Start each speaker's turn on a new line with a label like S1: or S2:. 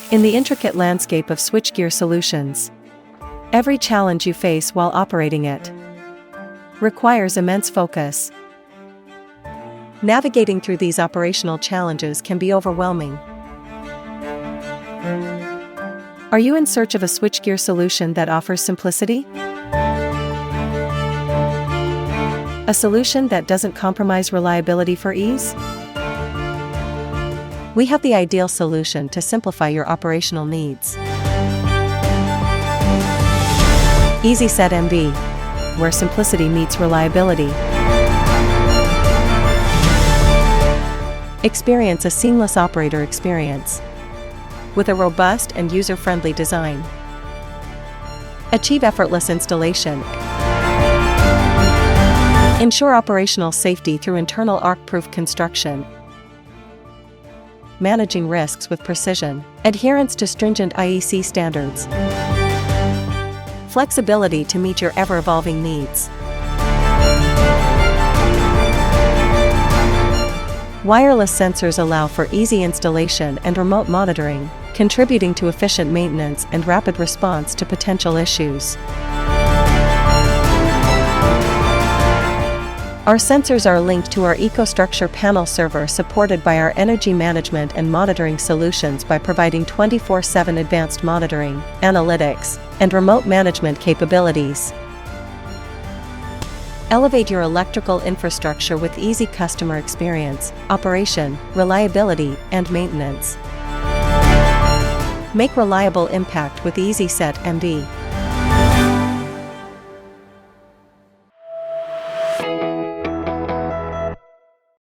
S1: In the intricate landscape of switchgear solutions, every challenge you face while operating it requires immense focus. Navigating through these operational challenges can be overwhelming. Are you in search of a switchgear solution that offers simplicity? A solution that doesn't compromise reliability for ease? We have the ideal solution to simplify your operational needs. EasySet MV, where simplicity meets reliability. Experience a seamless operator experience with a robust and user-friendly design. Achieve effortless installation. Ensure operational safety through internal arc-proof construction. Managing risks with precision. Adherence to stringent IEC standards. Flexibility to meet your ever-evolving needs. Wireless sensors allow for easy installation and remote monitoring, contributing to efficient maintenance and rapid response to potential issues. Our sensors are linked to our EcoStruxure panel server, supported by our energy management and monitoring solutions by providing 24/7 advanced monitoring, analytics, and remote management capabilities. Elevate your electrical infrastructure with easy customer experience, operation, reliability, and maintenance. Make reliable impact with EasySet MV.